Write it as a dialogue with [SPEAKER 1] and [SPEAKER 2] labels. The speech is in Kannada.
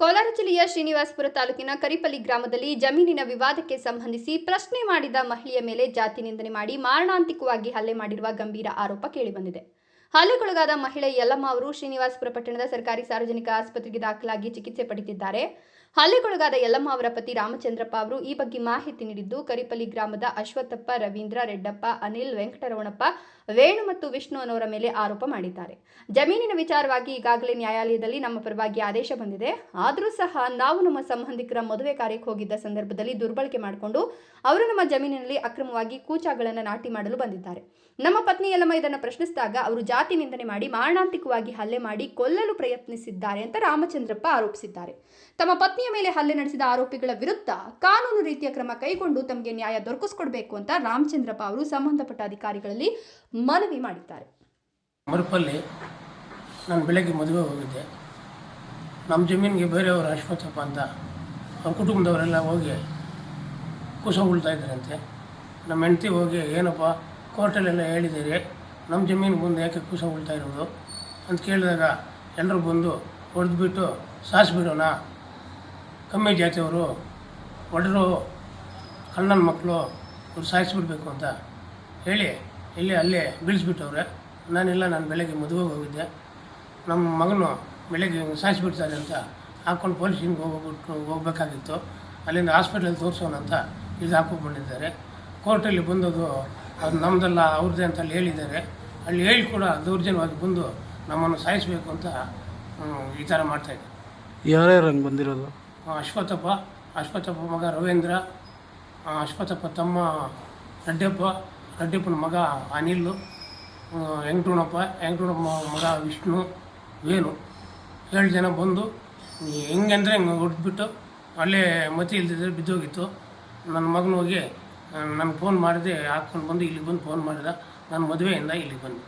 [SPEAKER 1] ಕೋಲಾರ ಜಿಲ್ಲೆಯ ಶ್ರೀನಿವಾಸಪುರ ತಾಲೂಕಿನ ಕರಿಪಲ್ಲಿ ಗ್ರಾಮದಲ್ಲಿ ಜಮೀನಿನ ವಿವಾದಕ್ಕೆ ಸಂಬಂಧಿಸಿ ಪ್ರಶ್ನೆ ಮಾಡಿದ ಮಹಿಳೆಯ ಮೇಲೆ ಜಾತಿ ನಿಂದನೆ ಮಾಡಿ ಮಾರಣಾಂತಿಕವಾಗಿ ಹಲ್ಲೆ ಮಾಡಿರುವ ಗಂಭೀರ ಆರೋಪ ಕೇಳಿಬಂದಿದೆ. ಹಲ್ಲೆಗೊಳಗಾದ ಮಹಿಳೆ ಯಲ್ಲಮ್ಮ ಅವರು ಶ್ರೀನಿವಾಸಪುರ ಪಟ್ಟಣದ ಸರ್ಕಾರಿ ಸಾರ್ವಜನಿಕ ಆಸ್ಪತ್ರೆಗೆ ದಾಖಲಾಗಿ ಚಿಕಿತ್ಸೆ ಪಡೆದಿದ್ದಾರೆ. ಹಲ್ಲೆಗೊಳಗಾದ ಯಲ್ಲಮ್ಮ ಅವರ ಪತಿ ರಾಮಚಂದ್ರಪ್ಪ ಅವರು ಈ ಬಗ್ಗೆ ಮಾಹಿತಿ ನೀಡಿದ್ದು, ಕರಿಪಲ್ಲಿ ಗ್ರಾಮದ ಅಶ್ವತ್ಥಪ್ಪ, ರವೀಂದ್ರ, ರೆಡ್ಡಪ್ಪ, ಅನಿಲ್, ವೆಂಕಟರಮಣಪ್ಪ, ವೇಣು ಮತ್ತು ವಿಷ್ಣು ಅನ್ನೋರ ಮೇಲೆ ಆರೋಪ ಮಾಡಿದ್ದಾರೆ. ಜಮೀನಿನ ವಿಚಾರವಾಗಿ ಈಗಾಗಲೇ ನ್ಯಾಯಾಲಯದಲ್ಲಿ ನಮ್ಮ ಪರವಾಗಿ ಆದೇಶ ಬಂದಿದೆ. ಆದರೂ ಸಹ ನಾವು ನಮ್ಮ ಸಂಬಂಧಿಕರ ಮದುವೆ ಕಾರ್ಯಕ್ಕೆ ಹೋಗಿದ್ದ ಸಂದರ್ಭದಲ್ಲಿ ದುರ್ಬಳಕೆ ಮಾಡಿಕೊಂಡು ಅವರು ನಮ್ಮ ಜಮೀನಿನಲ್ಲಿ ಅಕ್ರಮವಾಗಿ ಕೂಚಾಗಳನ್ನು ನಾಟಿ ಮಾಡಲು ಬಂದಿದ್ದಾರೆ. ನಮ್ಮ ಪತ್ನಿ ಯಲ್ಲಮ್ಮ ಇದನ್ನು ಪ್ರಶ್ನಿಸಿದಾಗ ಅವರು ಜಾತಿ ನಿಂದನೆ ಮಾಡಿ ಮಾರಣಾಂತಿಕವಾಗಿ ಹಲ್ಲೆ ಮಾಡಿ ಕೊಲ್ಲಲು ಪ್ರಯತ್ನಿಸಿದ್ದಾರೆ ಅಂತ ರಾಮಚಂದ್ರಪ್ಪ ಆರೋಪಿಸಿದ್ದಾರೆ. ತಮ್ಮ ಪತ್ನಿಯ ಮೇಲೆ ಹಲ್ಲೆ ನಡೆಸಿದ ಆರೋಪಿಗಳ ವಿರುದ್ಧ ಕಾನೂನು ರೀತಿಯ ಕ್ರಮ ಕೈಗೊಂಡು ತಮಗೆ ನ್ಯಾಯ ದೊರಕಿಸಿಕೊಡಬೇಕು ಅಂತ ರಾಮಚಂದ್ರಪ್ಪ ಅವರು ಸಂಬಂಧಪಟ್ಟ ಅಧಿಕಾರಿಗಳಲ್ಲಿ ಮನವಿ ಮಾಡಿದ್ದಾರೆ.
[SPEAKER 2] ಮರುಪಲ್ಲಿ ನಾನು ಬೆಳಗ್ಗೆ ಮದುವೆ ಹೋಗಿದ್ದೆ. ನಮ್ಮ ಜಮೀನಿಗೆ ಬೇರೆಯವರು ಅಶ್ವತ್ಥಪ್ಪ ಅಂತ ಅವ್ರ ಕುಟುಂಬದವರೆಲ್ಲ ಹೋಗಿ ಕುಸ ಉಳ್ತಾ ಇದ್ದಾರಂತೆ. ನಮ್ಮ ಹೆಂಡತಿ ಹೋಗಿ ಏನಪ್ಪ ಕೋರ್ಟಲ್ಲೆಲ್ಲ ಹೇಳಿದ್ದೀರಿ, ನಮ್ಮ ಜಮೀನಿಗೆ ಬಂದು ಯಾಕೆ ಕುಸ ಉಳ್ತಾ ಇರೋದು ಅಂತ ಕೇಳಿದಾಗ ಎಲ್ಲರೂ ಬಂದು ಹೊಡೆದ್ಬಿಟ್ಟು ಸಾಯಿಸ್ಬಿಡೋಣ, ಕಮ್ಮಿ ಜಾತಿಯವರು ಒಡೆರು ಅಣ್ಣನ ಮಕ್ಕಳು ಅವ್ರು ಸಾಯಿಸ್ಬಿಡ್ಬೇಕು ಅಂತ ಹೇಳಿ ಅಲ್ಲೇ ಬೀಳಿಸ್ಬಿಟ್ಟವ್ರೆ. ನಾನು ಬೆಳಗ್ಗೆ ಮದುವೆಗೆ ಹೋಗಿದ್ದೆ. ನಮ್ಮ ಮಗನು ಬೆಳಗ್ಗೆ ಸಾಯಿಸ್ಬಿಡ್ತಾರೆ ಅಂತ ಹಾಕ್ಕೊಂಡು ಪೊಲೀಸಿಗೆ ಹೋಗ್ಬೇಕಾಗಿತ್ತು. ಅಲ್ಲಿಂದ ಹಾಸ್ಪಿಟ್ಲಲ್ಲಿ ತೋರಿಸೋಣ ಅಂತ ಇದು ಹಾಕೊಂಡು ಬಂದಿದ್ದಾರೆ. ಕೋರ್ಟಲ್ಲಿ ಬಂದದು ಅದು ನಮ್ಮದಲ್ಲ ಅವ್ರದ್ದೇ ಅಂತ ಅಲ್ಲಿ ಹೇಳಿದ್ದಾರೆ. ಅಲ್ಲಿ ಹೇಳಿ ಕೂಡ ದೌರ್ಜನ್ಯವಾಗಿ ಬಂದು ನಮ್ಮನ್ನು ಸಾಯಿಸಬೇಕು ಅಂತ ಈ ಥರ ಮಾಡ್ತಾಯಿದ್ದೆ.
[SPEAKER 3] ಯಾರ್ಯಾರು ಹಂಗೆ ಬಂದಿರೋದು?
[SPEAKER 2] ಅಶ್ವತ್ಥಪ್ಪ ಮಗ ರವೀಂದ್ರ, ಅಶ್ವತ್ಥಪ್ಪ ತಮ್ಮ ರೆಡ್ಡಪ್ಪನ ಮಗ ಅನಿಲ್, ವೆಂಕಟರಮಣಪ್ಪ ಮಗ ವಿಷ್ಣು, ವೇಣು 7 ಜನ ಬಂದು ಹೆಂಗಂದರೆ ಹಿಂಗೆ ಹೊಡೆದ್ಬಿಟ್ಟು ಅಲ್ಲೇ ಮತಿ ಇಲ್ದಿದ್ರೆ ಬಿದ್ದೋಗಿತ್ತು. ನನ್ನ ಮಗನ ಹೋಗಿ ನನಗೆ ಫೋನ್ ಮಾಡಿದೆ, ಹಾಕ್ಕೊಂಡು ಬಂದು ಇಲ್ಲಿಗೆ ಬಂದು ಫೋನ್ ಮಾಡಿದ. ನಾನು ಮದುವೆಯಿಂದ ಇಲ್ಲಿಗೆ ಬಂದೆ.